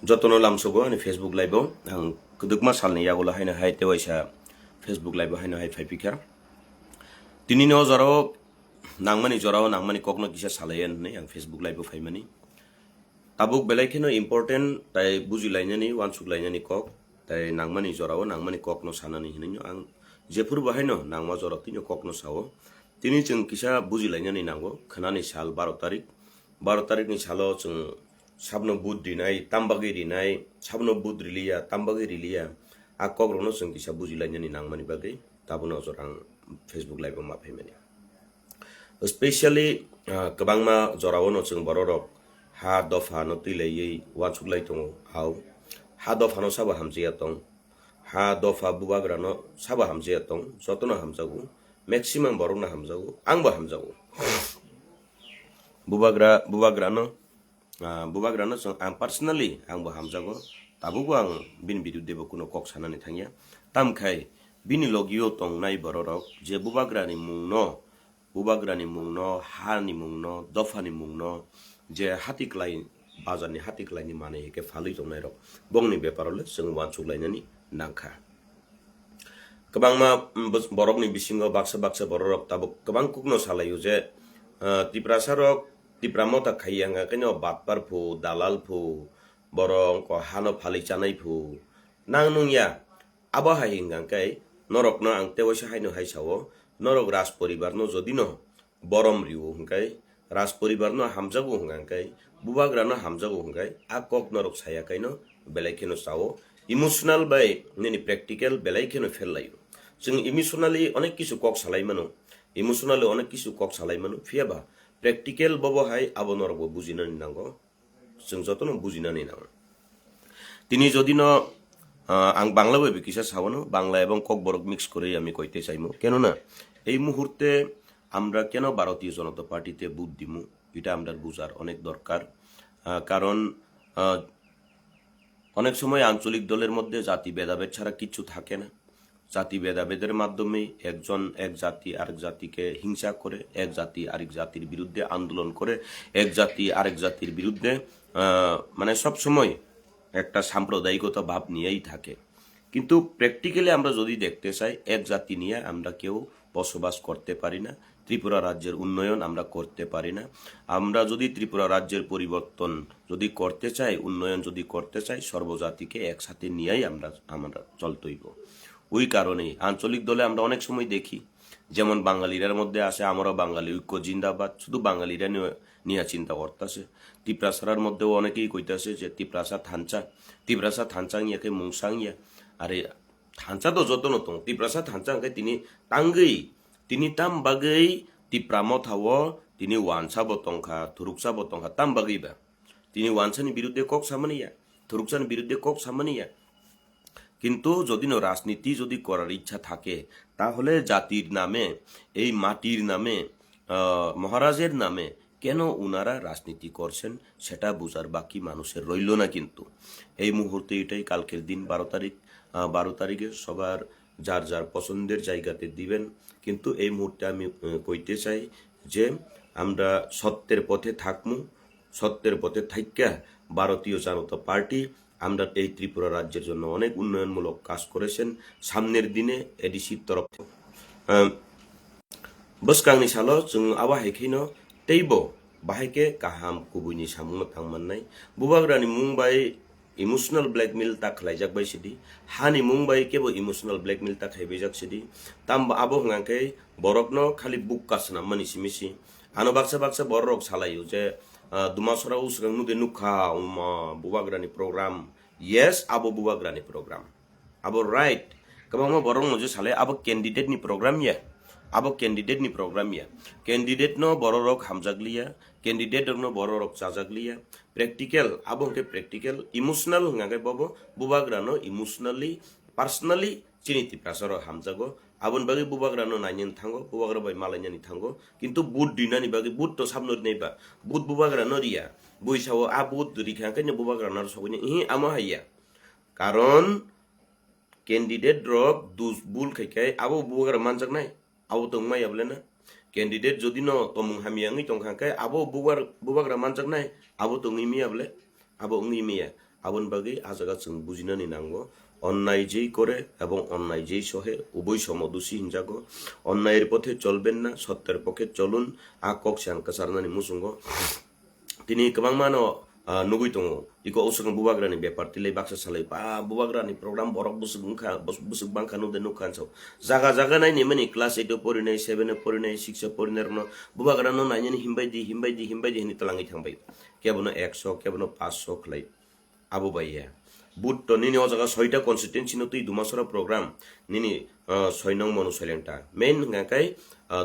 যতনো লামসগো ani Facebook live ang kudukma salni yagola haina hai tewaisa Facebook live haina hai faipika tini no jaro nangmani jorao nangmani kokno kisa salayen ne ang Facebook live faimani tabuk belai kheno important tai bujilainani wansuk lainani kok tai nangmani jorao nangmani kokno sanani hinino ang jefur bahaino nangma joro tino kokno sao tini chung kisa bujilainani nango khanani sal 12 tarik ni salo chung sabno bud dinai tambagi dinai sabno bud rilia tambagi rilia akok rono chung kisa bujilainani nangmani bagai tabuno jorang Facebook live ma phaimani especially kabangma jorao no chung bororok ha dofa no tilei wansuk lai tong hau ha dofa no saba hamjia tong ha dofa bubagra no saba hamjia tong jotono hamjagu maximum borona hamjagu angba hamjagu bubagra no chung ang personally angba hamjagu tabugo ang bin bidu debo kuno kok sanani thangya tamkhai bini logio tong nai bororok je bubagra ni mungno ha ni mungno dofa ni mungno je hatiklai bazani hatiklai ni mane ke falui tongnai rok bongni beparole sung wansuk lainani nangkha kabangma borok ni bisingo baksa borok tabuk kabang kukno salayu je tiprasarok tipramota khayanga keno batpar phu dalal phu borong ko hano phali chanai phu nangnungya aba haingang kai norok no ang tewasa haino haisawo norok ras poribar no jodino borom riu hingkai ras poribar no hamjago hingkai bubagra no hamjago hingkai akok norok saya kaino belai keno sawo emotional by nini practical belai keno fellayo jeng emotionally onek kisu kok salai mano emotionally onek kisu kok salai mano fiaba practical bobo hai abo norok bo bujinani nango jeng jotono bujinani nango tini jodino ang Bangla বই কিসা সাওনো বাংলা এবং cock বরক mix করে আমি কইতে চাইমু কেন না এই মুহূর্তে আমরা কেন ভারতীয় জনতা পার্টিতে বুথ দিমু এটা আমরা বুঝার অনেক দরকার কারণ অনেক সময় আঞ্চলিক দলের মধ্যে জাতি ভেদাভেদ ছাড়া কিছু থাকে না জাতি ভেদাভেদের মাধ্যমে একজন এক জাতি আরেক জাতিকে হিংসা করে এক জাতি আরেক জাতির বিরুদ্ধে আন্দোলন করে এক জাতি আরেক জাতির বিরুদ্ধে মানে সব সময় একটা সাম্প্রদায়িকতা ভাব নিয়েই থাকে কিন্তু প্র্যাকটিক্যালি আমরা যদি দেখতে চাই এক জাতি নিয়ে আমরা কেউ বসবাস করতে পারি না ত্রিপুরা রাজ্যের উন্নয়ন আমরা করতে পারি না আমরা যদি ত্রিপুরা রাজ্যের পরিবর্তন যদি করতে চাই উন্নয়ন যদি করতে চাই সর্বজাতিকে একসাথে নিয়েই আমরা চলতে হইব ওই কারণেই আঞ্চলিক দলে আমরা অনেক সময় দেখি যেমন বাঙালিরার মধ্যে আসে আমরাও বাঙালি ঐক্য জিন্দাবাদ শুধু বাঙালিরা নিয়ে চিন্তা করতেছে তিপ্রাসার মধ্যেও অনেকেই কইতাছে যে তিপ্রাসা থানচা ইয়াকে মুংসাং ইয়া আরে থানচা তো যত নতুন তিপ্রাসা থানচা তিনি তাম বাগৈ তিপ্রামো থাও তিনি ওয়ানসা বতংখা থুরুকসা বতংখা তাম বাগৈবা তিনি ওয়ানসানি বিরুদ্ধে কক সামানিয়া থুরুকসানি বিরুদ্ধে কক সামানিয়া কিন্তু যদি রাজনীতি যদি করার ইচ্ছা থাকে তাহলে জাতির নামে এই মাটির নামে মহারাজের নামে কেন উনারা রাজনীতি করছেন সেটা বুঝার বাকি মানুষের রইল না কিন্তু এই মুহূর্তে এটাই কালকের দিন 12 তারিখে সবার যার যার পছন্দের জায়গাতে দিবেন কিন্তু এই মুহূর্তে আমি কইতে চাই যে আমরা সত্যের পথে থাকমু সত্যের পথে থাইকা ভারতীয় জনতা পার্টি আমরা এই ত্রিপুরা রাজ্যের জন্য অনেক উন্নয়নমূলক কাজ করেছেন সামনের দিনে এডিসির তরফ বসকাংনি সালো जों আবা হেখিনো তেইবো বাহাইকে কাহাম কুবুইনি সামুনো থাংমাননাই বুবাগ্রানি মুংবাই ইমোশনাল ব্ল্যাকমেল তা খালাইজাক বাইসিদি হানি মুংবাই কেবো ইমোশনাল ব্ল্যাকমেल ता खाइबेजाक सिदी ताम आबो हंगांकै बरकनो खाली बुक कासना मानि सिमिसि आनो बाक्सा बरक सालायो जे दुमासरा उसगां नुदे नुखा Uma बुबाग्रानि program yes abo bubagrani program abo right kabangma borong moje sale abo candidate ni program ya candidate no bororok hamjaglia candidate no bororok chajaglia practical abo ke practical emotional ngai bobo bubagrano emotionally personally chiniti prasaro hamjago abon bagi bubagrano nainin thango bubagra bai malanyani thango কিন্তু বুট দিনানি বাকি বুট তো সামনে নেইবা বুট বুবাগ্রানো রিয়া বইসাও আ বুট রিখাঙ্কানি বুবাগ্রানার সবনি ই আমা হাইয়া কারণ candidate rock দুস বুল খাইকাই আবো বুবাগ্রা মানজাক নাই আবো তো মাই আবলে না ক্যান্ডিডেট যদি ন তমুং হামিয়াঙ্গি তংখাঙ্কাই আবো বুবাগ্রা মানজাক নাই আবো তো ngimi আবলে abo ngi miya আবন বাগে আজাগা जों বুঝিনানি নাঙ্গো অন্যায় যেই করে এবং অন্যায় যেই সহে উভয় সমদোষী হিংসাগো অন্যায়ের পথে চলবেন না সত্যের পক্ষে চলুন আকক সাংকা সারনানি মুসুঙ্গ তিনি গোबां मानो नुगै दङ इखौ औसों बुबाग्रानि बेपार तिलै बाक्सा सालाय बा बुबाग्रानि प्रग्राम बरक बुसुक बांखा नुदे नुखानसौ जागा जागा नायनि माने क्लास 8 परिनाय 7 परिनाय 6 परिनाय रनो बुबाग्रानो नायनि हिमबायदि हिनि तलाङै थांबाय केबनो 100 केबनो 500 खलाय आबो बायया बुट निनि अजागा 6टा कन्सिस्टेन्सि नो तुइ दुमासरा प्रोग्राम निनि 6 नং मनु सैलेंटा मेन गाकाय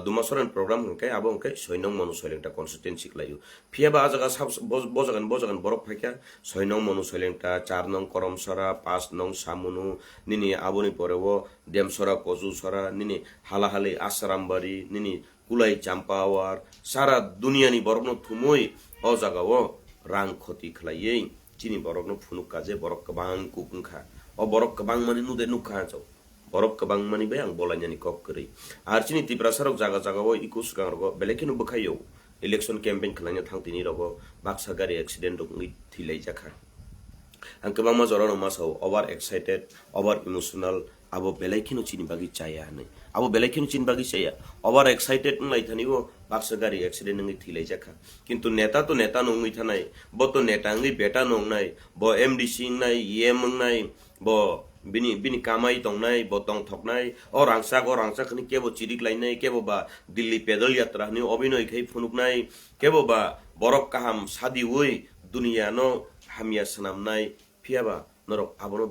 दुमासरन प्रोग्राम हंकाय आबो हंकाय 6 नং मनु सैलेंटा कन्सिस्टेन्सि लायो फियाबा आजागा सब बजागन बरफ फायका 6 नং मनु सैलेंटा 4 नং करमसरा 5 नং सामुनु निनि आबोनि परेबो देमसरा कजुसरा निनि हालाहाले आसारामबारी निनि कुलाय चाम्पावार सारा दुनियानि बरफनो थुमोय अ जागाओ रां खति खलायै चिनी बरफनो फुनुक काजे बरफ गोबां कुकुंखा अ बरफ गोबां माने नुदे नुखानसौ बरफ गोबां माने बे आं बलायनानि कक करै आर चिनी तिब्रा सरक जागा जागाओ इको सुगांरगो बेलेखिनो बखायो इलेक्शन कैम्पेन खलायनो थांतिनि रगो बाक्सा गारि एक्सिडेन्ट दंनि थिलै जाखा आं गोबां माजरानो मासाव ओभार एक्साइटेड ओभार इमोशनल आबो बेलेखिनो चिनी बागि चाया हनै आबो बेलेखिनो चिनी बागि चाया ओभार एक्साइटेड नलाय थानिबो बाक्सा गारि एक्सिडेन्ट नङै थिलै जाखा किन्तु नेता नङै थानाय ब तो नेता नङै बेटा नंनाय ब एमडीसी नाय येम नाय ब बिनि कामाई दंनाय ब दं थकनाय अ रांसा खनि केबो चिरिक लायनाय केबो बा दिल्ली पैदल यात्रा नि अभिनय खै फुनुकनाय केबो बा बरफ काहाम सादी वै दुनिया नो हामिया सनामनाय फियाबा नरक आबनो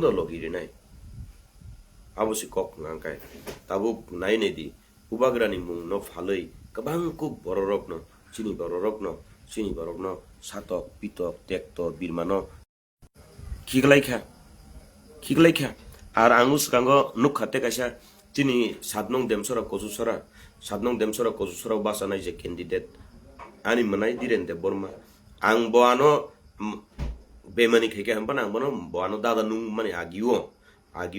द लगिरिनाय आबोसि कक नांकाय ताबो नायने दि उबाग्रानि मुं न फालै गोबां कुक बररकनो चिनी बररकनो सातक पितक टेक्टर बिरमानो खिगलायखा आर आंगु सिगांगो नुखाते कायसा चिनी 7 नং देमसरा कजुसरा बासानाय जे कैंडिडेट आनि मनाय दिरेन दे बर्मा आं बोआनो बेमानि खैके हम्पान आं बनो बोआनो दादा नुं माने आगियो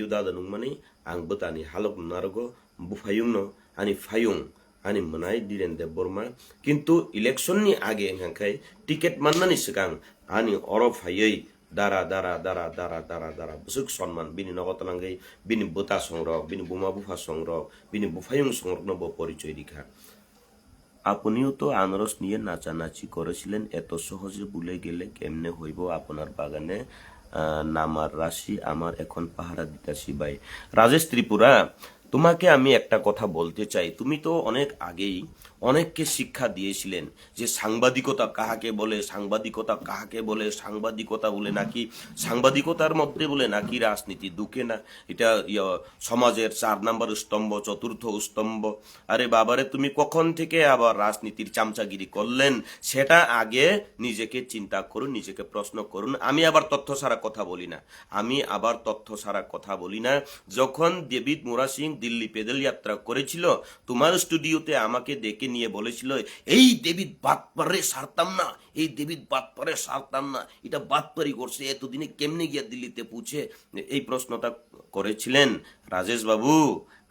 दादा नुं माने आं बतानि हालक नारगो बुफायुं न आनि फायुं आनि मनाय दिरेन दे बर्मा किन्तु इलेक्शन नि आगे हंखाय टिकेट माननानि सिगां आनि अरब फायै दारा बुसुक सन्मान बिनि नगतलांगै बिनि बुता संरक बिनि बुमा बुफा संरक बिनि बुफायुं संरक न परिचय दिखा আপনিও তো আনারস নিয়ে নাচানাচি করেছিলেন এত সহজে ভুলে গেলে কেমনে হইব আপনার বাগানে নামার রাশি আমার এখন পাহারা দিতাছি ভাই রাজেশ ত্রিপুরা তোমাকে আমি একটা কথা বলতে চাই তুমি তো অনেক আগেই অনেককে শিক্ষা দিয়েছিলেন যে সাংবাদিকতা কাহাকে বলে সাংবাদিকতা বলে নাকি সাংবাদিকতার মধ্যে বলে নাকি রাজনীতি দুকে না এটা সমাজের 4 নম্বর স্তম্ভ চতুর্থ স্তম্ভ আরে বাবারে তুমি কখন থেকে আবার রাজনীতির চামচাগিরি করলেন সেটা আগে নিজেকে চিন্তা করুন নিজেকে প্রশ্ন করুন আমি আবার তথ্য ছাড়া কথা বলি না যখন ডেভিড মোরা সিং দিল্লি পেদল যাত্রা করেছিল তোমার স্টুডিওতে আমাকে ডেকে নিয়ে বলেছিল এই ডেভিড বাতপারে সারতাম না এটা বাতপারি করছে এতদিনে কেমনে গিয়া দিল্লিতে পৌঁছে এই প্রশ্নটা করেছিলেন রাজেশ বাবু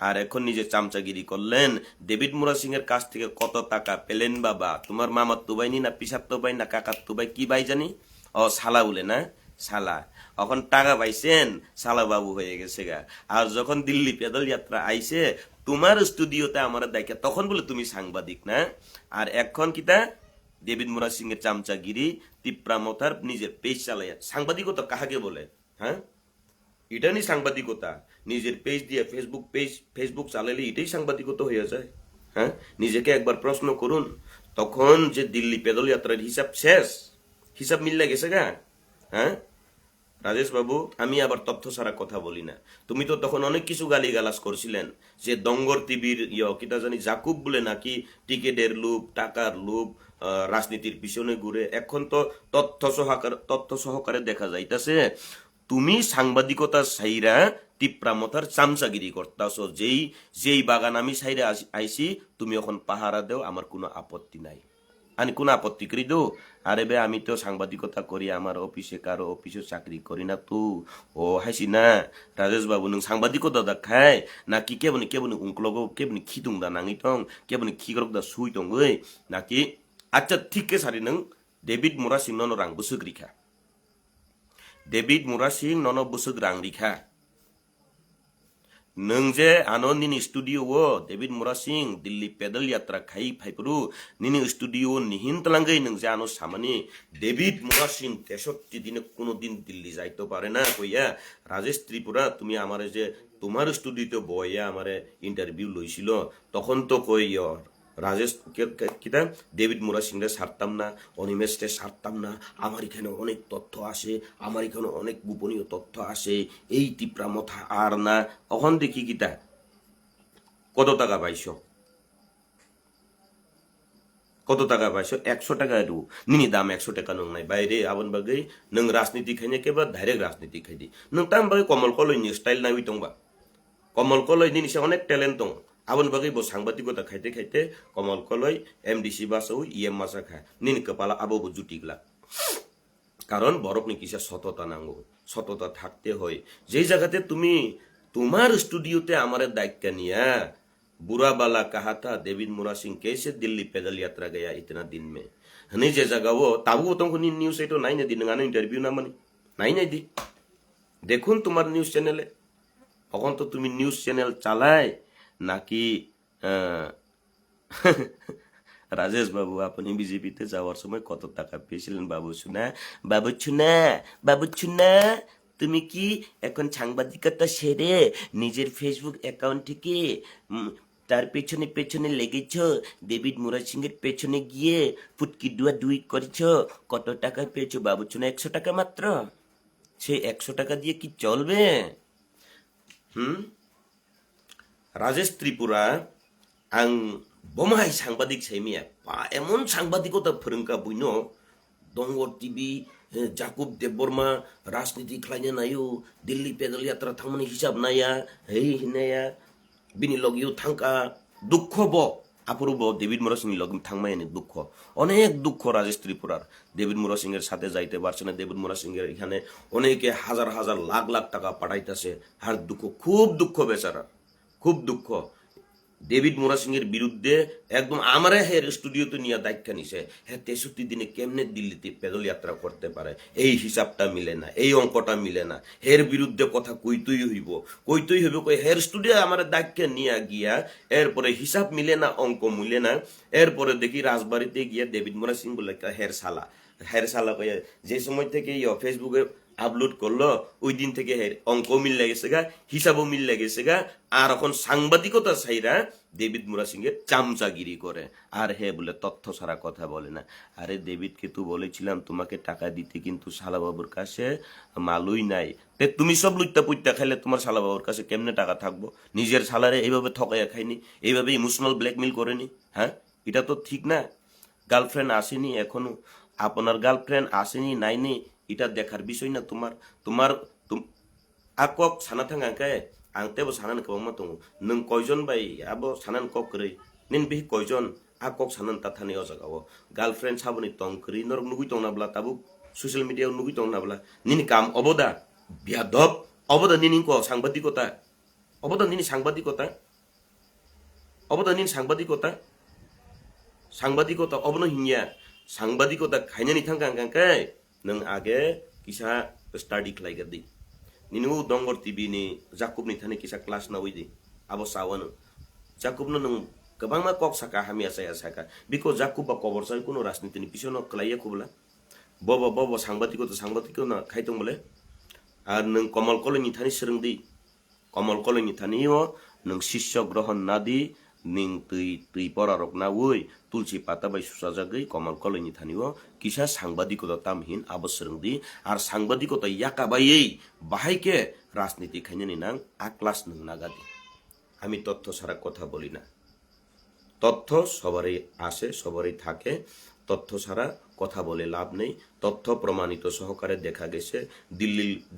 আর এখন নিজে চামচাগিরি করলেন ডেভিড মোরা সিং এর কাছ থেকে কত টাকা পেলেন বাবা তোমার মামার তুবাইনি না পিসার তুবাই না কাকার তুবাই কি ভাই জানি ও শালা বলে না শালা এখন টাকা পাইছেন শালা বাবু হয়ে গেছে গা আর যখন দিল্লি পেদল যাত্রা আইছে তোমার স্টুডিওতে আমার দেখা তখন বলে তুমি সাংবাদিক না আর এখন কিতা ডেভিড মোরা সিং এর চামচাগিরি তিপ্রামতার নিজের পেজ চালাইয়া সাংবাদিকতা কাহাকে বলে হ্যাঁ এটা নি সাংবাদিকতা নিজের পেজ দিয়ে ফেসবুক চালাইলে এটাই সাংবাদিকতা হয়ে যায় হ্যাঁ নিজেকে একবার প্রশ্ন করুন তখন যে দিল্লি পেদল যাত্রার হিসাব মিললে গেছে গা হ্যাঁ রাজেশ বাবু আমি আবার তথ্য ছাড়া কথা বলি না তুমি তো তখন অনেক কিছু গালিগালাজ করছিলেন যে দঙ্গর টিভির কিতা জানি জাকুব বলে নাকি টিকেটের লোভ টাকার লোভ রাজনীতির পিছনে ঘুরে এখন তো তথ্য সহকারে দেখা যাইতাছে তুমি সাংবাদিকতা সাইরা তিপ্রামতার চামচাগিরি করতাছ যেই বাগান আমি সাইরে আইছি তুমি এখন পাহারা দেও আমার কোনো আপত্তি নাই আমি কোন আপত্তি করি দো আরে বে আমি তো সাংবাদিকতা করি আমার কারো অফিসে চাকরি করি না তো ও হাসি না রাজেশ বাবু নং সাংবাদিকতা দেখায় নাকি কেবনি উংকলগো কেবনি খিতুং দা নাঙি টং কেবনি খিগরক দা সুই টং ওই নাকি আচ্ছা ঠিক কে সারি নং David Murasing nono rang busuk rika. David Murasing nono busuk rang rika. Nengje ano nini studio wo David Murasing Delhi pedal yatra khai phaipuru nini studio nihin talangai nengje ano samani David Murasing 63 দিনে কোনোদিন দিল্লি যাইতে পারে না কইয়া রাজেশ ত্রিপুরা তুমি আমারে যে তোমার স্টুডিওতে বইয়া আমারে ইন্টারভিউ লইছিল তখন তো কই রাজেশ কিতা ডেভিড মুরাসিংরে ছাড়তাম না অনিমেষরে ছাড়তাম না আমার এখানে অনেক তথ্য আসে আমার এখানে অনেক গোপনীয় তথ্য আসে এই টিপরা মাথা আর না তখন দেখি কিতা কত টাকা পাইছো কত টাকা পাইছো 100 টাকা এরু নিনি দাম 100 টাকা নং নাই বাইরে আবন বাগৈ নং রাজনীতি খাইনে কেবা ডাইরেক্ট রাজনীতি খাইদি নং তাম বাগৈ কমল কলইনি স্টাইল নামি দংবা কমল কলইনি নিছে অনেক ট্যালেন্ট দং আবন বাগৈ বো সাংবাদিকতা খাইতে খাইতে কমল কলই এমডিসি বাসও ইএম মাসা খা নিনি কপালা আবো জুটিগলা কারণ বরফ নি কিসা সততা নাঙ্গো সততা থাকতে হয় যেই জায়গাতে তুমি তোমার স্টুডিওতে আমারে দায়িত্ব নিয়া बुरा वाला कहा था डेविड मुरासिंग कैसे दिल्ली पैदल यात्रा गया इतना दिन में हनी जे जगह वो ताबू तुमको न्यूज तो नहीं दी नंगानो इंटरव्यू ना मनी नहीं दी देखुन तुम्हार न्यूज चैनल তখন তো তুমি নিউজ চ্যানেল চালায় নাকি রাজেশ বাবু আপনি বিজেপিতে যাওয়ার সময় কত টাকা পেয়েছিলেন বাবু ছুনা তুমি কি এখন সাংবাদিকতা সেরে নিজের ফেসবুক অ্যাকাউন্ট থেকে তার পেছনে পেছনে লেগেছ ডেভিড মুরাসিং এর পেছনে গিয়ে ফুটকি ডুই করেছ কত টাকা পেয়েছো বাবু ছুনা 100 টাকা মাত্র সেই 100 টাকা দিয়ে কি চলবে রাজেশ ত্রিপুরা আং বমাই সাংবাদিক সাইমিয়া এমন সাংবাদিকতা ফরঙ্কা বুইন দঙ্গর টিভি জাকুব দেববর্মা রাজনীতি খাইনে নাইও দিল্লি পেদল যাত্রা থামনি হিসাব নাইয়া হেই হিনায়া বিনি লগিও থাঙ্কা দুঃখ ব আপুরব ডেভিড মুরাসিং লগ থাংমাইনি দুঃখ অনেক দুঃখ রাজেশ ত্রিপুরার ডেভিড মুরাসিং এর সাথে যাইতে পারছে না ডেভিড মুরাসিং এর এখানে অনেকে হাজার হাজার লাখ লাখ টাকা পাঠাইতেছে আর দুঃখ খুব দুঃখ বেচারা খুব দুঃখ ডেভিড মুরাসিং এর বিরুদ্ধে একদম আমারে হের স্টুডিওতে নিয়ে দায়িত্ব নিছে হ্যাঁ 63 দিনে কেমনে দিল্লিতে পেদল যাত্রা করতে পারে এই হিসাবটা মিলে না এই অঙ্কটা মিলে না হের বিরুদ্ধে কথা কইতেই হইব কই হের স্টুডিও আমার দায়িত্ব নিয়ে গিয়া এরপরে হিসাব মিলে না অঙ্ক মিলে না এরপরে দেখি রাজবাড়িতে গিয়া ডেভিড মুরাসিং বলে হের সালা কইয়া যে সময় থেকে ফেসবুকে আপলোড করলো ওই দিন থেকে অঙ্ক মিল লেগেছে গা হিসাবও মিল লেগেছে গা আর এখন সাংবাদিকতা সাইরা ডেভিড মুরাসিং এর চামচাগিরি করে আর বলে তথ্য ছাড়া কথা বলে না আরে ডেভিডকে তো বলেছিলাম তোমাকে টাকা দিতে কিন্তু শালাবাবুর কাছে মালুই নাই তুমি সব লুইটা পুইটা খাইলে তোমার শালাবাবুর কাছে কেমনে টাকা থাকবো নিজের শালারে এইভাবে ঠকাইয়া খাইনি এইভাবে ইমোশনাল ব্ল্যাকমেল করেনি হ্যাঁ এটা তো ঠিক না গার্লফ্রেন্ড আসেনি এখনো আপনার গার্লফ্রেন্ড আসেনি নাইনি এটা দেখার বিষয় না তোমার আকক সানা থাঙ্গাকে আংতেবো সানান কবংমা দङ নং কয়জন বাই আবো সানান কক কरै নিন বিহি কয়জন আকক সানান তাথানি অজাগাও গার্লফ্রেন্ড সাবনি তং করি নরক নুগুই তংনাবলা তাবু সোশ্যাল মিডিয়াও নুগুই তংনাবলা নিনি কাম অবদা বিয়াদব অবদা নিনি ক সাংবাদিকতা অবদা নিনি সাংবাদিকতা অবন হিনিয়া সাংবাদিকতা খাইনানি থাঙ্গাंगांके नों आगे किसा स्टाडी खालायगोरदी निनु दंगर टीवी नि जाकुब नि थाने किसा क्लास ना उइदि आबो सावनो जाकुब नो नों गोबांमा कक साका हामिया साका बिको जाकुब बा कबर साइ कुनो राजनीति नि पिसनो क्लाइया खुबला बब सांबादिको ना खाइतों बोले आर नों कमल कलनि थानि सोरंदी कमल कलनि थानियो नों शिष्य ग्रहण नादि निं तै परारक ना उइ तुलसी पाता बाय सुसाजागै कमल कलनि थानियो किसा सांबादिकता तामहिन आबसरंदी आर सांबादिकता याकाबायै बाहायके राजनीति खाइनानि नां आ क्लास नों नागादि आमी तथ्य सारा कथा बलि ना तथ्य सबारই আসে সবারই থাকে তথ্য ছাড়া কথা বলে লাভ নেই তথ্য প্রমাণিত সহকারে দেখা গেছে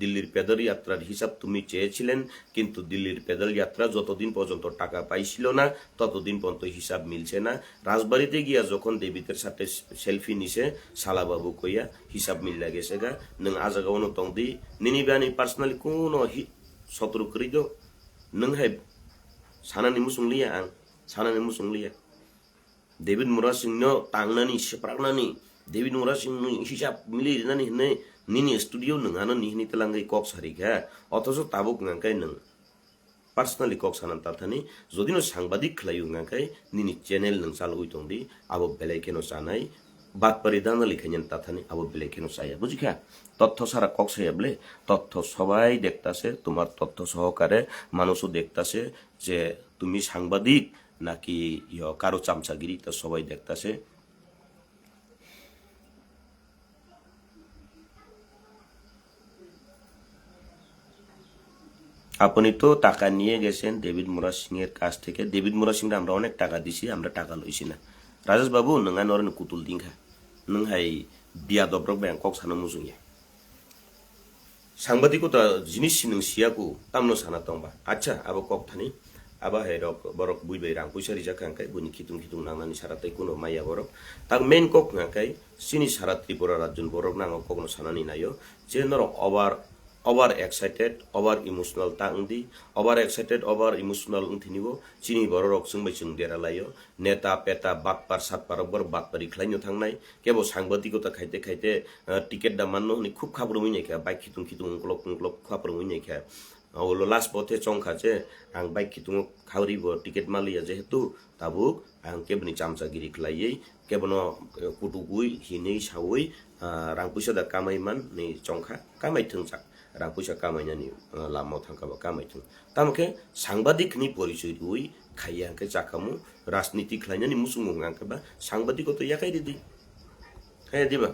দিল্লির পেদল যাত্রার হিসাব তুমি চেয়েছিলেন কিন্তু দিল্লির পেদল যাত্রা যতদিন পর্যন্ত টাকা পাইছিল না ততদিন পর্যন্ত হিসাব মিলছে না রাজবাড়িতে গিয়া যখন দেবীদের সাথে সেলফি নিছে শালাবাবু কইয়া হিসাব মিল গেছে গা নং আজাগাওনো তংদি নিনি বানি পার্সোনালি কোনো সতর্ক করি দো নং হাই সানানি মুসুংলিয়া आं सानानि मुसुंलिया David मुरासिंनो तांनानि सेप्राकनानि David Mura sing hisap mili nani ne nini studio nengano ni telangai kok sarika otoso tabuk ngangkai neng personally kok sanan tathani jodino সাংবাদিক khlayu ngangkai nini channel neng salugui tongdi abo belai keno sanai বাদ পরিধান লিখেছেন তাথানি আবু বেলে কেন চাইয়া বুঝিখা তথ্য সারা cock সাইয়াবলে তথ্য সবাই দেখতাছে তোমার তথ্য সহকারে মানুষও দেখতাছে যে তুমি সাংবাদিক নাকি কারো চামচাগিরি তা সবাই দেখতাছে আপনি তো টাকা নিয়ে গেছেন ডেভিড মোরা সিং এর কাছ থেকে ডেভিড মোরা সিং আমরা অনেক টাকা দিছি আমরা টাকা লইছি না রাজেশ বাবু নঙ্গা নরেন কুতুল দিংখা নং হাই বিয়া দব্রক ব্যাংকক সানো মুজুংয়া সাংবাদিকতা জিনিস নং সিয়াকু তামনো সানা তংবা আচ্ছা আবো কক থানি আবা হে রক বরক বুইবে রাং পুইসারি জাখাংকাই বুনি খিতুং নাংনানি সারাতাই কোনো মাইয়া বরক তার মেন কক নাকাই সিনি সারা ত্রিপুরা রাজ্যন বরক নাঙো কখনো সানানি নাইও যে নরক over excited over emotional tangdi over excited over emotional untinibo chini borok sungbai chung dera layo neta peta batpar satpar bor batpari khlaino thangnai kebo sangbatikota khaite ticket da manno ni khub khabro mui nekha bike khitung klok khapro mui nekha olo last bothe chongkha je ang bike khitung khawri bo ticket malia jehetu tabuk ang kebni chamchagiri khlaiei kebono kutugui hinei sawoi rang puisa da kamaiman ni chongkha kamai thungchak রাং পয়সা কামাইনানি লামাও থাকাবা কামাইথুং তামকে সাংবাদিকনি পরিচয় রুই খাইয়াকে চাকামু রাজনীতি খাইনানি মুসুমু গাঙ্কাবা সাংবাদিকতা ইয়াকাই দিদি হ্যাঁ দিবা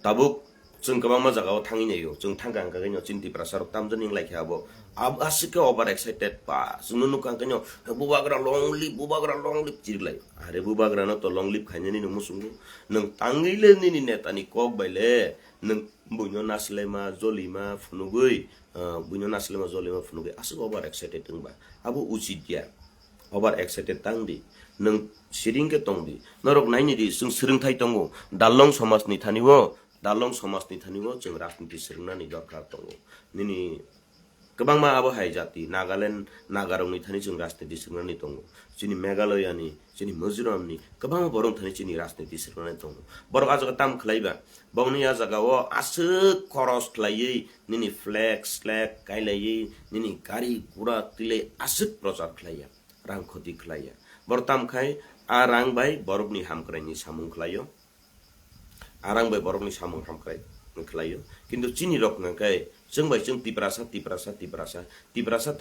তাবুক जों गोबां मा जागाव थाङिनायो जों थांगांगायनो चिन्ति प्रासार तामजनिं लाइखाबो अब आसिके ओभार एक्साइटेड पा जोंनो नुकांगायनो बुबाग्रा लंग लिप जिरलाय आरे बुबाग्रा न तो लंग लिप खायनानि नु मुसुंगु नों तांगैले निनि नेतानि कक बायले नों बुइनो नासलेमा जलिमा फुनुगै बुइनो नासलेमा जलिमा फुनुगै आसिके ओभार एक्साइटेड दंबा आबो उचित गया ओभार एक्साइटेड तांदि नों सिरिंगे तंदि नरक नायनिदि जों सोलोंथाय दंगो दालं समाजनि थानिवो दालं समाजनि थानिवो जों राजनीति सोलोंनानै दरकार दङ निनि गोबां मा आबो हाय जाति नागालेण्ड नागारंनि थानि जों राजनीति सोलोंनानै दङ जोंनि मेघालयानि जोंनि मिजोरामनि गोबां बरं थानि जोंनि राजनीति सोलोंनानै दङ बर आजगा ताम खलायबा बावनि आजगाव आसो खरस खलायै निनि फ्लेक्स गायलायै निनि गारि गुरा तिले आसो प्रचार खलाया रां खति खलाया बर तामखाय आ रां बाय बरफनि हामख्रायनि सामुं खलायो आरां बाय बरफनि सामुं हामख्राय खलायो किन्तु चिनि रक नकाय जों बाय जों तिब्रासा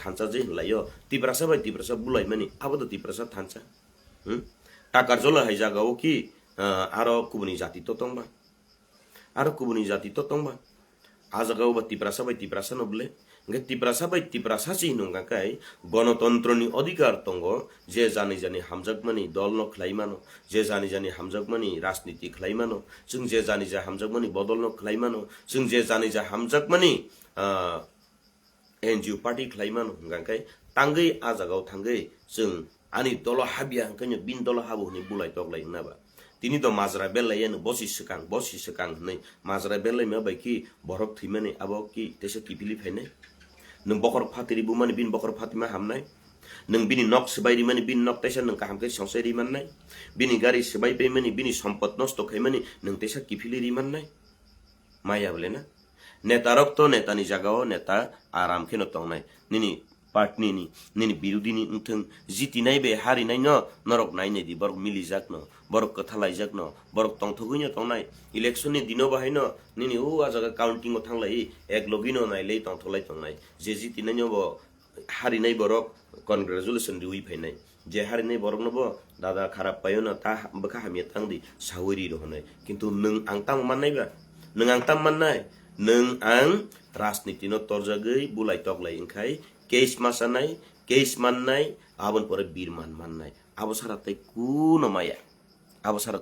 थानसा जे हलायो तिब्रासा बाय तिब्रासा बुलाय मानि आबो तिब्रासा थानसा टाकार जला हाय जागाव कि आरो कुबुनि जाति तो तंबा आजागाव बा तिब्रासा नबले गे तिब्रासा बाय तिब्रासा छि नंगाकाय गणतन्त्रनि अधिकार दङ जे जानि हामजागमानि दल न खलायमानो जे जानि हामजागमानि राजनीति खलायमानो जों जे जानि हामजागमानि बदल न खलायमानो जों जे जानि हामजागमानि एनजिओ पार्टी खलायमानो हंगाकाय तांगै आजागाव थांगै जों आनि दल हाबिया हंकायनो बिन दल हाबोनि बुलाय तगलाय नाबा तिनी तो माजरा बेलायन बसि सकां नै माजरा बेलाय मा बायकि बरक थैमाने आबो कि तेसे किपिलि फायनाय नों बकर फातिरि बुमानि बिन बकर फातिमा हामनाय नों बिनि नक सबायरि माने बिन नक तेसा नों काहामके संसायरि माननाय बिनि गारि सबाय बेमानि बिनि सम्पद नष्ट खायमानि नों तेसा किपिलि रिमाननाय माया बलेना नेता रक्त नेतानि जागाव नेता आराम खेनो तंनाय निनि पार्टनि निनि बिरोधिनि उथों जितिनाय बे हारिनाय न नरक नायनाय दि बरक मिलि जाक न बरक कथालाय जाक न बरक तंथगैनो तंनाय इलेक्शननि दिनो बाहायनो निनि ओ आजागा काउन्टिंआव थांलाय एक लगिनो नायलै तंथलाय तंनाय जे जितिनाय न हारिनाय बरक कनग्रेचुलेसन दिउइ फायनाय जे हारिनाय बरक नबो दादा खराब पायो न ता बखा हामिया थांदि सावरि रहनाय किन्तु नों आं ताम माननायबा नों आं ताम माननाय नों आं राजनीतिनो तरजागै बुलाय तगलाय ओंखाय केस माननाय आबन पर बिरमान माननाय आबो सारा तै कुनो माया आबो सारा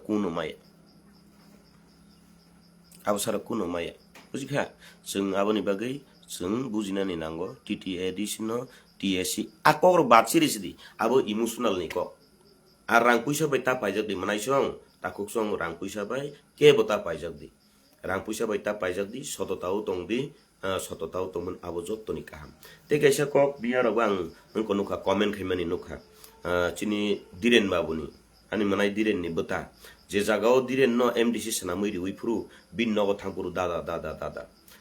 कुनो माया बुझिखा जों आबोनि बागै जों बुजिनानै नांगौ टीटीएडी सिनो टीएससी आकगर बात सिरिसदि आबो इमोशनल निको आ रां पैसा बाय ता पाइजक दि मनाइसं ताकुक सं रां पैसा बाय के बता पाइजक दि रां पैसा बाय ता पाइजक दि सतताव दंदि सतताव तमन आबो जत्तनि काहाम ते कैसा कक बियार आं नोंखौ नुखा कमेन्ट खायमानि नुखा चिनि दिरेन बाबुनि आनि मनाय दिरेननि बता je jagao diren no MDC sanamui ri uifuru bin no thangpuru dada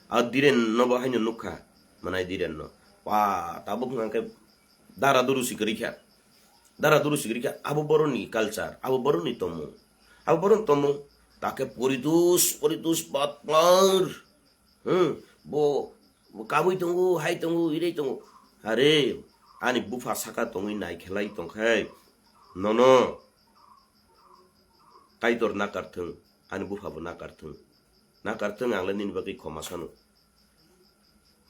a diren no ba haino nukha manai diren no wa tabuk ngangke dara duru sikirikha abo boroni culture abo boroni tomu take poritus batmar bo kabui tunggu hai tunggu irei tunggu are ani bufa saka tongui nai khelai tongkhai nono kaitor nakarthung ani bufa bo nakarthung anglanin bagi khomasanu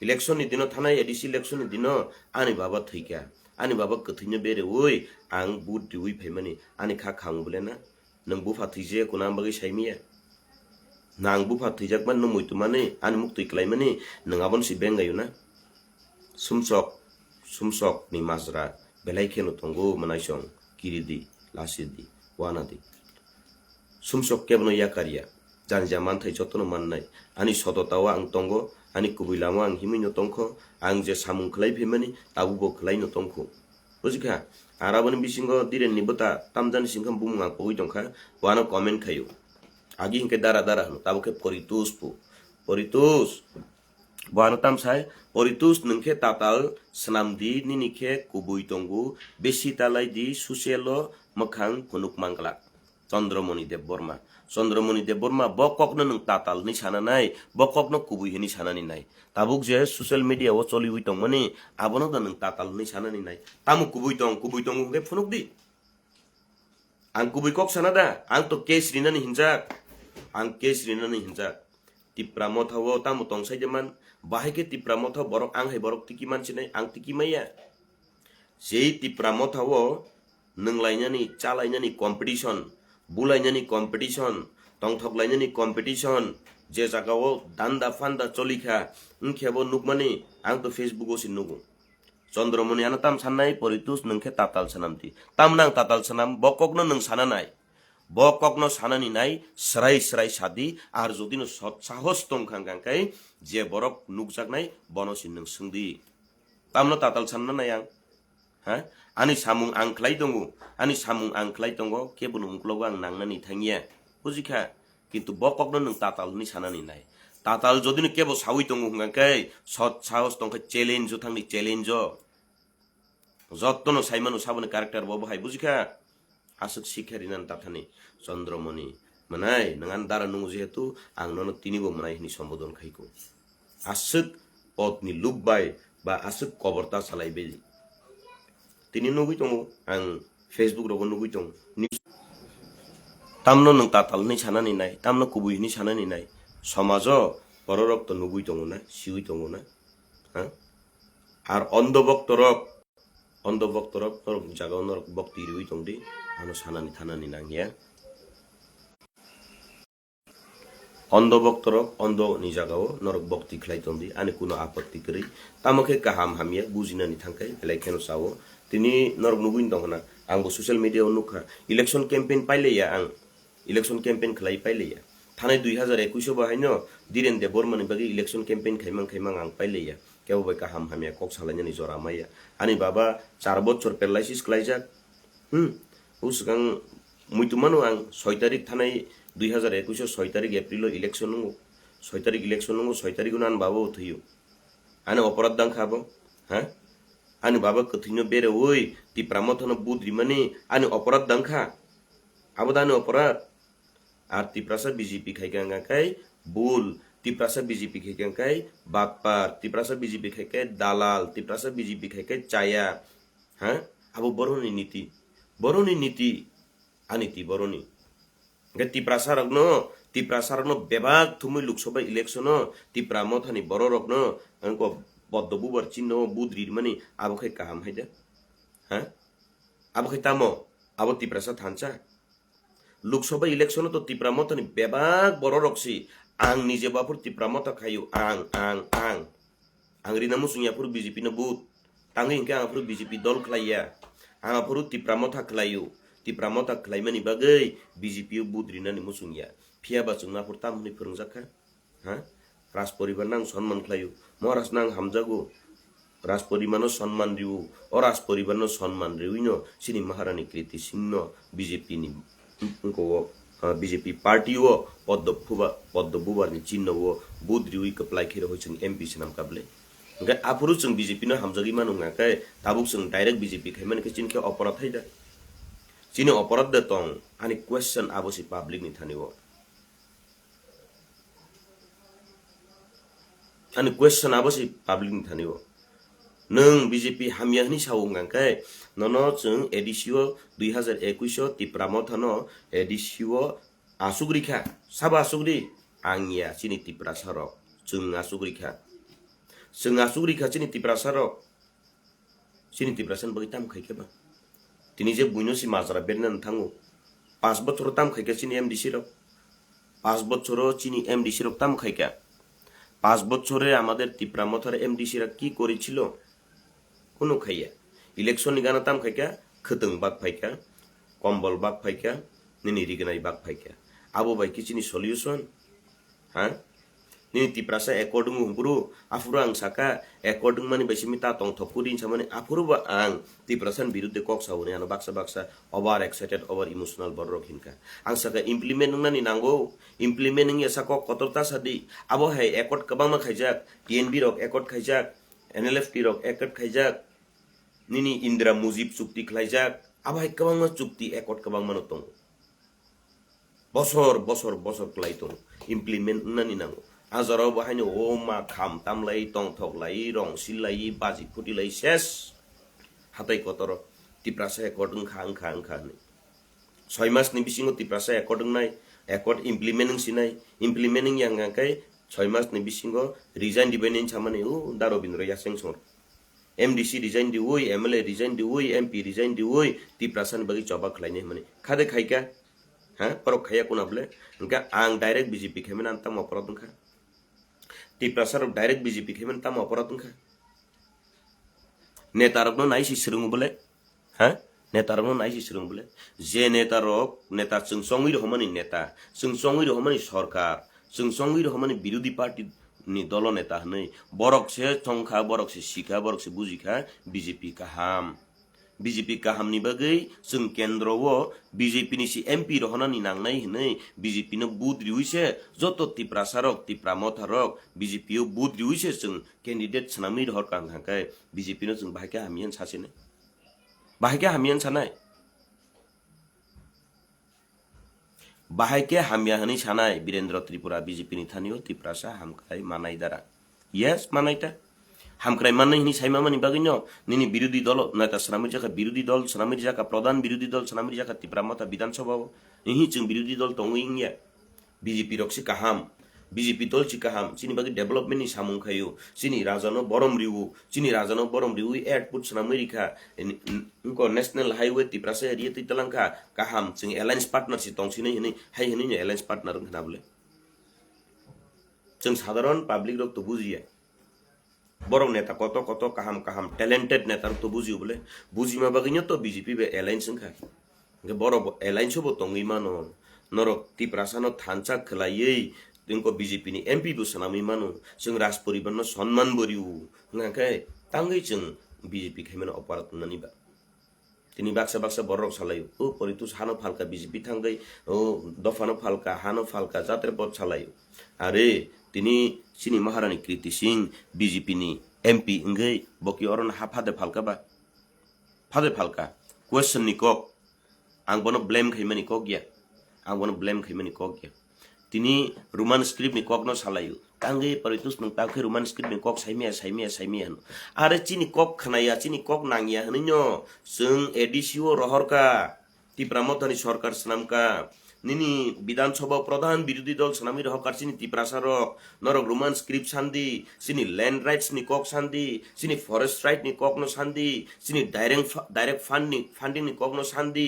election ni dino thanai ADC election ni dino ani baba thika ani baba kathine bere oi ang but diui phaimani ani kha khang bole na nang bufa thije kunam bagi saimiya nang bufa thijak man no muitumane ani muk tuiklai mani nangabon si bengayuna sumsok ni masra belai khelo tongo manaisong kiridi lasidi wanadi sumsok kebno yakaria janja manthai jotono mannai ani sodotawa ang tongo ani kubilamo ang himino tongkho ang je samung khlai phimani tabubo khlai no tongkho bujika arabon bisingo diren nibota tamjan singkham bumunga poi tongkha wana comment khayo agi hinke dara no tabuke poritus wana tam sai poritus nungke tatal senamdi ninike kubui tonggu besi talai di suselo makhang punuk mangkala Chandramani Dev Burma bokok nung tatal ni sana nai bokok no kubui ni sana ni nai tabuk je social media wo choli hui tong mani abono da nung tatal ni sana ni nai tamu kubui tong ke phunuk di ang kubui kok sana da ang to case rina ni hinjak tipra mothawo tamu tong sai jaman bahike tipra motha borok ang hai borok tiki manchi nai ang tiki maya sei tipra mothawo nunglainani chalainani competition bulainani competition tongthoklainani competition je jagao danda fanda cholikha unkhebo nukmani ang to Facebook o sinugu Chandramani ana tam sannai poritus nungkhe tatal sanamti tamnang tatal sanam bokokno nung sananai bokokno sanani nai srai sadi ar jodi no sahos tongkhangkai je borok nukjaknai bono sinnung sungdi tamno tatal sannanai ang ha ani samung angklai tongo kebunu ungklogo ang nangnani thangia bujikha kintu bokokno nung tatal ni sanani nai tatal jodi no kebo sawi tongo hungangkai sot sahos tongkha challenge thangni challenge jottono saimanu sabone character bobo hai bujikha asuk sikharinan tathani Chandramani manai nangan dara nungu jehetu ang nono tinibo manai ni sambodon khaiko asuk potni lubbai ba asuk koborta salaibe tini nugui tongo ang Facebook rogo nugui tong tamno nung tatal ni sanani nai tamno kubui ni sanani nai samajo bororok to nugui tongo na siui tongo na ha ar ondoboktorok norok jaga norok bokti riui tongdi ano sanani thanani nangya ondoboktorok ondo ni jagao norok bokti khlai tongdi ani kuno apatti kri tamokhe kaham hamia bujinani thangkai elekheno sawo tini norok nuguin tongna angbo social media nukha election campaign paileya ang election campaign khlai paileya thanai 2021 bahaino Dhiren Dev Burma ni bagi election campaign khaimang ang paileya keu bai kaham hamia kok salanya ni jora maya ani baba 4 bochor paralysis khlaijak usgang muitumanu ang 6 tarik thanai 2021 6 tarik April election nungu 6 tarik unan babo thuyu ani oporad dang khabo ha ani baba kathino bere oi ti pramothano budri mani ani oporad dangkha abodani oporad ar ti prasa BJP khaikanga kai bul ti prasa BJP khaikanga bakpar ti prasa BJP khaikai dalal ti prasa BJP khaikai chaya ha abo boroni niti ani ti boroni ge ti prasa ragno bebak thumui loksabai election ti pramothani bororokno angko Boddobubar Chino Budri mani abo khai kaham haida ha abo khai tamo abo tiprasa thancha Loksabai election to tipramotani bebak bororoksi ang nije bapur tipramota khayu ang rinamu sunyapur BJP na but tangi hingka apur BJP dol khlaiya ang apur tipramota khlaimani bagai BJP budri nani musunya phia bachungna apur tamni phurungjaka ha Ras poribar nang sonman khlayu moras nang hamjago ras porimano sonman riu o ras poribar no sonman riuino sini maharani kriti singno BJP ni ko BJP পার্টিও পদ্ম চিহ্নও বুদ্রিউই কপ্লাই খেরে হয়েছেন MP সিনাম কাবলে ओंखाय आफुरु जों BJP no हामजागि मानुङाखाय Tabuk जों direct BJP खायमानखे चिनखे अपराध हायदा चिनि अपराध दा तंग आनि क्वेश्चन आबोसि पब्लिक नि थानिव आनि क्वेश्चन आबोसि पब्लिक नि थानिव नों बीजेपी हामियानि सावुङाखाय ननो जों एडिसिओ 2021 तिप्रामो थानो एडिसिओ आसुग्रिखा साबा आसुग्रि आंनिया चिनि तिप्रा सारक जों आसुग्रिखा जों आसुग्रिखा चिनि तिप्रा सारक चिनि तिप्रासन बगै ताम खायखेबा तिनि जे बुइनोसि माजरा बेरनानै थाङो 5 বছর ताम खायखे चिनि एमडिसि रक 5 বছর চিনি এমডিসি রক তাম খাইকা 5 বছরে আমাদের তিপ্রামথার এমডিসি রা কি করেছিল কোনো খাইয়া ইলেকশন গানা তাম খাইকা খতং বাগ ফাইকা কম্বল বাগ ফাইকা নিনি রিগনাই বাগ ফাইকা আবো ভাই কি চিনি সলিউশন হ্যাঁ নিনি তিপ্রাসা একর্ডিং হুমপুরু আফুরু আং সাকা একর্ডিং মানি বেসিমিতা তং থপুরিন সামানে আফুরু বা আং তিপ্রাসান বিরুদ্ধে কক সাউনে আনো Baksa over excited over emotional বড় হিনকা আং সাকা ইমপ্লিমেন্ট নানি নাঙ্গো ইমপ্লিমেন্ট নিয়া সাকক কতটা সাদি আবো হাই একর্ড কবাংমা খাইজাক টিএনবি রক একর্ড খাইজাক এনএলএফটি রক একর্ড খাইজাক নিনি ইন্দিরা মুজিব চুক্তি খাইজাক আবো হাই কবাংমা চুক্তি একর্ড কবাংমা নতং বছর বছর বছর ক্লাইতং ইমপ্লিমেন্ট নানি নাঙ্গো आजाराव बाहायनो ओमा खाम तामलाय टं थकलाय रं सिलाय बाजि फुटिलाय सेस हाताय कतर तिप्रासा एकर्डिं खां 6 मासनि बिसिङो तिप्रासा एकर्डिं नाय एकर्ड इमप्लिमेन्टिं सिनाय इमप्लिमेन्टिं यांगाखाय 6 मासनि बिसिङो रिजाइन दिबायनि सामाने ओ दारबिन्द्र यासें सर एमडीसी रिजाइन दिवोय एमएलए रिजाइन दिवोय एमपी रिजाइन दिवोय तिप्रासानि बगै जबा खलायने माने खादे खायका हा परक खाया कोनाबले इनका आं डाइरेक्ट बीजेपी खेमेन आंता अपराध खा तिप्रासार डाइरेक्ट बीजेपी खेमेन ताम अपराध खा नेतारक नाय सिरंग बोले हा नेतारक नाय सिरंग बोले जे नेतारक नेता संसंगि रहमानि नेता संसंगि रहमानि सरकार संसंगि रहमानि विरोधी पार्टी नि दल नेता हनै बरक से थंखा बरक से सिखा बरक से बुजिखा बीजेपी काहाम बीजेपी काहामनि बगै जों केन्द्रआव बीजेपी नि सि एमपि रहनानि नांनाय हनै बीजेपी नो बुथ रिउइसे जत तिप्रासारक तिप्रामथारक बीजेपी ओ बुथ रिउइसे जों कैंडिडेट सनामि रहर कांखाय बीजेपी नो जों बाहायके हामियान सासेने बाहायके हामियान सानाय बाहायके हामिया हनै सानाय वीरेंद्र त्रिपुरा बीजेपी नि थानियो तिप्रासा हामखाय मानाय दारा यस मानायता हामक्राय माननाय हिनि साइमा मानि बागैनो निनि विरोधी दल नेता सनामि जाका विरोधी दल सनामि जाका प्रधान विरोधी दल सनामि जाका तिप्रामथा विधानसभा इहि जों विरोधी दल तंगिया बीजेपी रक्सि काहाम बीजेपी दल चि काहाम चिनि बागै डेभलपमेन्ट नि सामुं खायो चिनि राजानो बरम रिउ एयरपोर्ट सनामि रिखा इनको नेशनल हाईवे तिप्रासा एरिया तितलांखा काहाम जों एलायंस पार्टनारशिप तंसिनै हिनि हाय हिनि एलायंस पार्टनार होनाबले जों साधारण पब्लिक रक तो बुजिया बरं नेता कत कत काहाम काहाम टैलेंटेड नेता तो बुझियो बोले बुझिमा बागैनो तो बीजेपी बे एलायंस खा बर एलायंस बो तंगै मानो नरक तिप्रासानो थानचा खलायै दिनको बीजेपी नि एमपी बो सनामि मानो जों राज परिबरनो सम्मान बरिउ नाखाय तांगै जों बीजेपी खायमानो अपराध ननिबा तिनि बाक्सा बरक सालायो ओ परितुस हानो फालका बीजेपी थांगै ओ दफानो फालका हानो फालका जात्रे पद सालायो आरे तिनी सिनी महारानी कृति सिंह बीजेपी नि एमपी इंगै बकी अरन हाफादे फालका क्वेश्चन नि कक आं बनो ब्लेम खैमानि कक गया आं बनो ब्लेम खैमानि कक गया तिनी रोमान स्क्रिप्ट नि कक न सालायो तांगै परितुस नों ताखै रोमान स्क्रिप्ट नि कक साइमिया आरे चिनी कक खनाया चिनी कक नांगिया हनैनो जों एडिसिओ रहरका तिप्रामथानि सरकार सनामका निनी विधानसभा प्रधान विरोधी दल सनामि रहकार सिनी तिप्रासारक नरक रोमान स्क्रिप्ट सान्दी सिनी लैंड राइट्स नि कक सान्दी सिनी फरेस्ट राइट नि कक न सान्दी सिनी डाइरेक्ट फंडिंग नि कक न सान्दी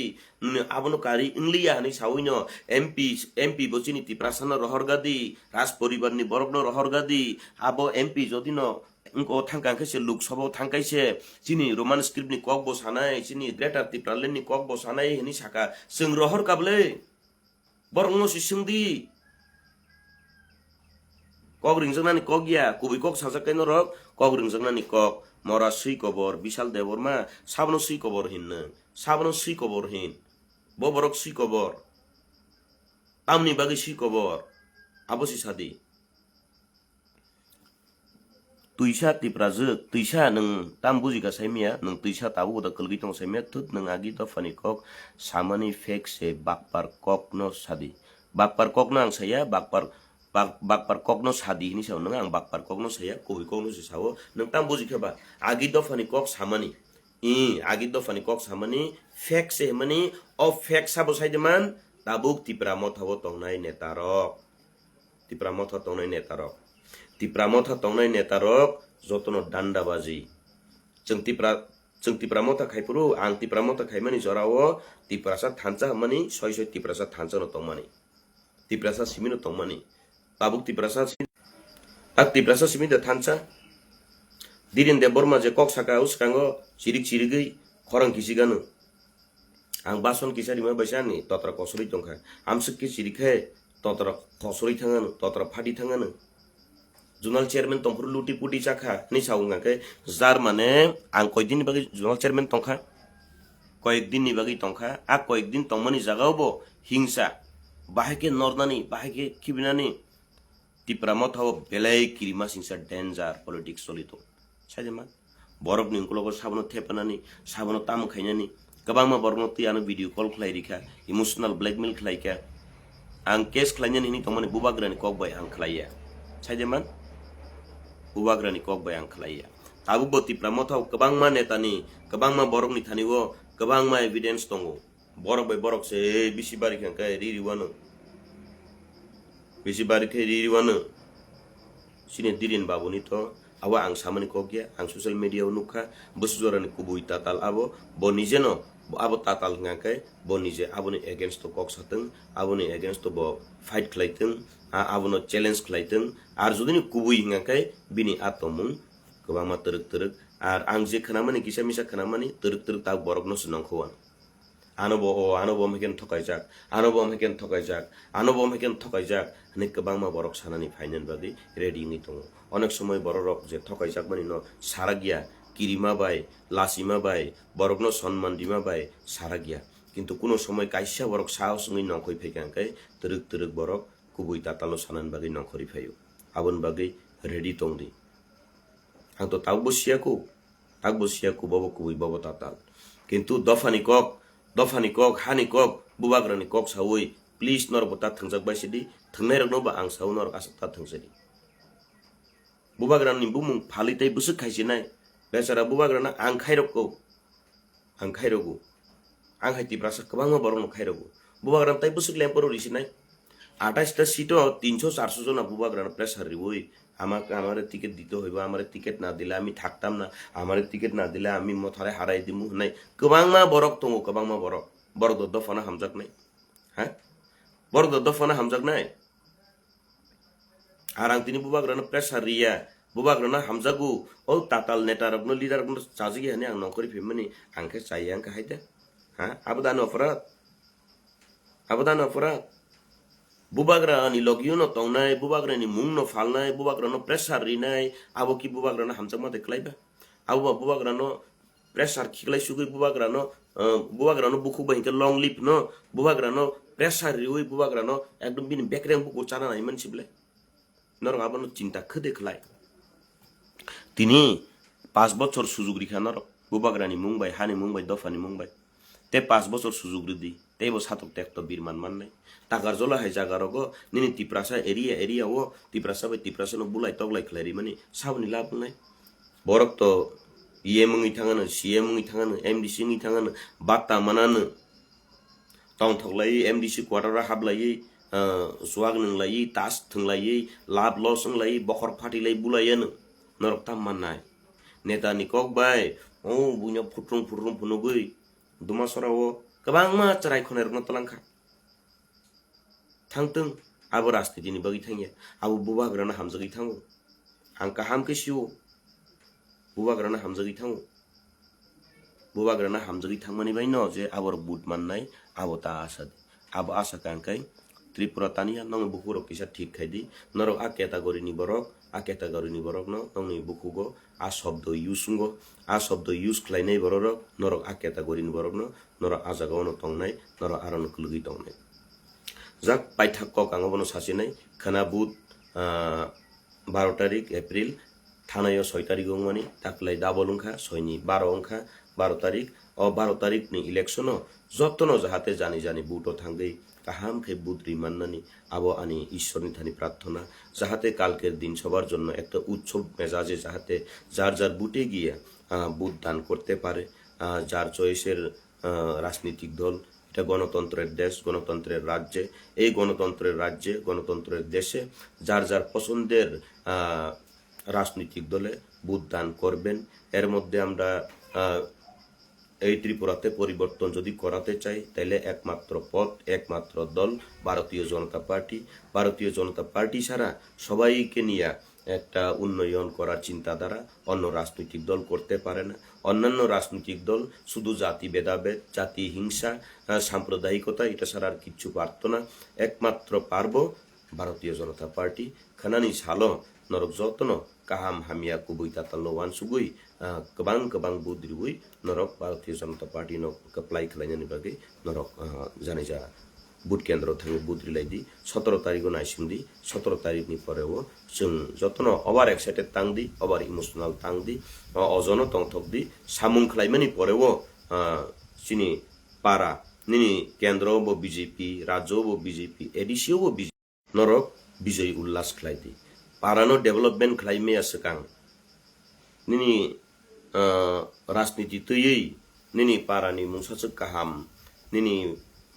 आबनो कारी इंलिया हनै सावैनो एमपी बचिनी तिप्रासाना रहरगादी राज परिवार नि बरक न रहरगादी आबो एमपी जदिनो उनको थांकांखायसे लोकसभा थांकायसे चिनी रोमान स्क्रिप्ट नि कक बसानाय चिनी ग्रेटर तिप्रालेन नि कक बसानाय हनै साका जों रहरगाबले बरंनो सिसंदी कक रिंजनानि कक गया कुबि कक साजाकायनो रक कक रिंजनानि कक मरा सुई कबर विशाल देवरमा साबनो सुई कबर हिन्न साबनो सुई कबर हिन बरक सुई cover tamni bagi si kobor abo si sadi tuisa tipraje tuisa nang tam buji ka saimia nang tuisa tabu da kelgi tong saimia tut nang agi to fani kok samani fake se bakpar kok no sadi bakpar kok nang saya bakpar kok no sadi ni sao nang ang bakpar kok no saya koi kok no sao nang tam buji ka ba agi to fani kok samani agi to fani kok samani fake se mani of fake sabo saideman tabuk tipramo thabo tongnai netarok tipramo tho tongnai netarok tipramo tho tongnai netarok jotono dandabaji जों tipramo tho khaipuru ang tipramo tho khaimani jorao tiprasa thancha mani soi tiprasa thancha no tongmani tiprasa simi no tongmani tabuk tiprasa simi de thancha dirin de borma je kok saka uskango chirigei khorang kisiganu ang bason kisari ma baisani totra kosuri tongkha amsuk ki chirikhe totra kosuri thanganu totra phadi thanganu zonal chairman tongpur luti puti chakha ni saunga ke jar mane ang koidin bagi zonal chairman tongkha koyekdin ni bagi tongkha a koyekdin tongmani jagao bo hingsa bahake nordani bahake kibinani tipramo thaw belai kirima singsa danger politics solito sajeman borok ni unkologo sabono thepanani sabono tam khainani kabangma borno tiano video call khlai rikha emotional blackmail khlai ka ang case khlainani ni tongmani bubagrani kok bai ang khlaiya sajeman bubagrani kok bai ang khlaiya tabu bo tipramo thaw kabangma netani kabangma borok ni thaniwo kabangma evidence tongo borok bai borok se bisi bari khan kai ririwano bisi bari kai ririwano sine dirin babuni to awa ang samani kokya ang social media unukha busjorani kubui tatal abo bo nijeno abo tatal ngakai bo nije aboni against to kok sateng aboni against to bo fight khlaiteng abono challenge khlaiteng ar jodini kubui ngakai bini atomung kobama teruk ar ang je khanamani kisa misa khanamani teruk ta borokno sunang khowan anobo meken thokaijak anobo meken thokaijak hani kabangma borok sanani final bagi ready ngi tongo onek somoy borok je thokaijak mani no saragia kirima bai lasima bai borokno সম্মান dima bai saragia কিন্তু কোনো সময় কাইসা borok সাহস ngi nongkhoi phaikankai teruk borok kubui tatalo sanan bagi nongkhori phayo abon bagi ready tongdi ang to tagbo siaku bobo kubui bobo tatal কিন্তু dofani kok hani kok bubagrani kok sawi please nor bota thangjak bai sidi thangnai rokno ba ang sau nor asata thangsedi bubagrani bumung phalitai busuk khaisinai besara bubagrana ang khairoko ang haiti prasa kabangma borokno khairoko bubagrana tai busuk lemporo risinai 28 টা সিটও 300 400 জন বুবাগ্রান pressure রিবই আমারে ticket দিতে হইব আমারে ticket না দিলে আমি থাকতাম না আমারে টিকিট না দিলে আমি মথারে হারাই দিমু নাই গোবাংমা বরক তঙ্গো গোবাংমা বরক বরদ দফানা হামজাক নাই হ্যাঁ বরদ দফানা হামজাক নাই আর আং তিনি বুবাগ্রান প্রেসার রিয়া বুবাগ্রানা হামজাগু ও তাতাল নেতারকনো লিডারকনো চাজিগি হানি আং নকরি ফেমনি আংকে চাই আংকে হাইতে হ্যাঁ আবদান অপরাধ bubagrani logiono tongnai bubagrani mungno falnai bubagrano pressure rinai abo ki bubagrano hamjama deklaiba abo bubagrano pressure khiklai sugui bubagrano buku bahike long lip no bubagrano pressure riui bubagrano ekdom bini bekreng buku chana nai mansible norong abono cinta khede khlai tini 5 বছর সুযোগ রিখা নর বুবাগ্রানি মুম্বাই হানি Mumbai দফানি Mumbai te 5 বছর সুযোগ Riddhi তেবো সাতক tekto birman mannai takar jola hai jaga rogo nini tiprasa area o tiprasa no bulai toglai khlari mani sabni lab nai borok to mungi thangana mungi thangana mdc ngi thangana batta manana tong thoglai mdc quarter hablai suag nang lai tas thanglai lab loss nang lai bokhor phati lai bulayen norok tam mannai neta nikok bai o bunya phutrung phunugui duma sorao kabangma charai khoner no talangkha thangtung abo rasti dini bagi thangya abo bubagrana hamjagi thango angka hamke siu bubagrana hamjagi thangmani bai no je abor but mannai abo ta asa kangkai tripura tania nong bukhuro kisa thik khaidi norok a category ni borok no nong bukhugo a shobdo use khlainai borok norok a category ni borok no norok a jaga no tongnai norok aron kulgi tongnai যাক পাইথাক্য কাঙবনো সাচিনাই খানা বুধ 12 তারিখ April থানায় 6 তারিখ মানি তাকলাই double অংখা 6 নি 12 অংখা 12 তারিখ 12 তারিখ ni election যতন যাহাতে জানি জানি বুটো থাঙ্গই কাহাম খে বুধ রিমান্নানি আবো আনি ঈশ্বরনি থানি প্রার্থনা যাহাতে কালকের দিন সবার জন্য একটা উৎসব মেজাজে যাহাতে যার যার বুটে গিয়ে বুথ দান করতে পারে যার চয়েসের রাজনৈতিক দল এটা গণতন্ত্রের দেশ গণতন্ত্রের রাজ্যে এই গণতন্ত্রের রাজ্যে গণতন্ত্রের দেশে যার যার পছন্দের রাজনৈতিক দলে বুথ দান করবেন এর মধ্যে আমরা এই ত্রিপুরাতে পরিবর্তন যদি করাতে চাই তাহলে একমাত্র পথ একমাত্র দল ভারতীয় জনতা পার্টি ভারতীয় জনতা পার্টি ছাড়া সবাইকে নিয়ে একটা উন্নয়ন করার চিন্তাধারা অন্য রাজনৈতিক দল করতে পারে না অন্যান্য রাজনৈতিক দল শুধু জাতি ভেদাভেদ জাতি হিংসা সাম্প্রদায়িকতা এটা ছাড়া আর কিচ্ছু পারত না একমাত্র পারবো ভারতীয় জনতা পার্টি খানানি সালো নরক যত্ন kaham hamia kubui tatalo wan sugui kebang budriui norok Bharatiya Janata Party no apply khlainani bagi norok janeja বুট কেন্দ্র থেকে বুথ রিলাই দি 17 তারিখ নাইসিমদি 17 তারিখ নি পরেও जों যতন ওভার এক্সাইটেড তাং দি ওভার ইমোশনাল তাং দি অজন তংথক দি সামুং খাইমানি পরেও চিনি পারা নিনি কেন্দ্র ব বিজেপি রাজ্য ব বিজেপি এডিসিও ব বিজেপি নরক বিজয় উল্লাস খাই দি পারানো ডেভেলপমেন্ট খাইমে আছে কাং নিনি রাজনীতি তৈই নিনি পারানি মুসাচক কাহাম নিনি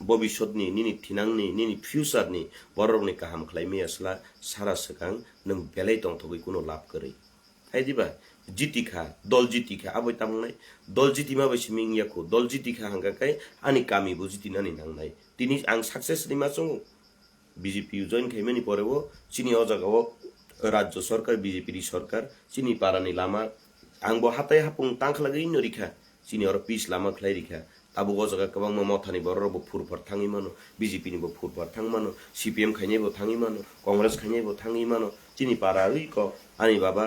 ভবিষ্যৎনি নিনি थिनांनि निनि फ्यूचारनि बररनि काहाम खालामि असला सारा सकां नों बेलाय दंथगै कुनो लाभ करै हायदिबा जितिखा दल जितिखा आबै तामनाय दल जितिमा बायसि मिंयाखौ दल जितिखा हांगाखाय आनि कामि बु जितिनानि नांनाय दिनि आं सक्सेस नि मासं बीजेपी जॉइन खाइमानि परेबो चिनि अजागाव राज्य सरकार बीजेपी रि सरकार चिनि पारानि लामा आंबो हाताय हापुं तांखलागै नरिखा चिनि अर पिस लामा खलाय रिखा ताबो गजगा कबां मथानि बररबो फुरफर थाङि मानो बीजेपी निबो फुरफर थाङ मानो सीपीएम खाइनेबो थाङि मानो कांग्रेस खाइनेबो थाङि मानो चिनि पारा उइ क आनि बाबा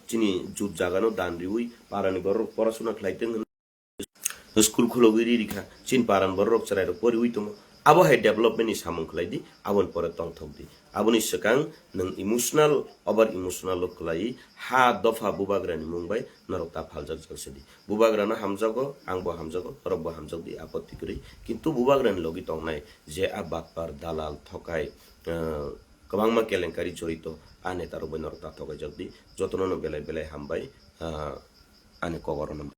चिनि जुत जागानो दानरि उइ पारानि बरर परासुना खलाइतें स्कुल खुलगिरि रिखा चिन पारान बररक चराइरो परि उइ तमो आबो हाय डेभलपमेन्ट नि सामुं खलाइदि आबन पर तंथक दि आबोनि सकां नों इमोशनल ओवर इमोशनल खलाई हा दफा बुबाग्रानि मुंबाय नरकता फालजाक जलसदि बुबाग्राना हामजागो आंबो हामजागो रबबो हामजागदि आपत्ति करि किन्तु बुबाग्रानि लगी तंनाय जे आबाद पर दालाल थकाय गोबांमा केलेंकारि जड़ित आ नेतार नरकता थकाय जगदि जतननो बेलाय बेलाय हामबाय आने कगरन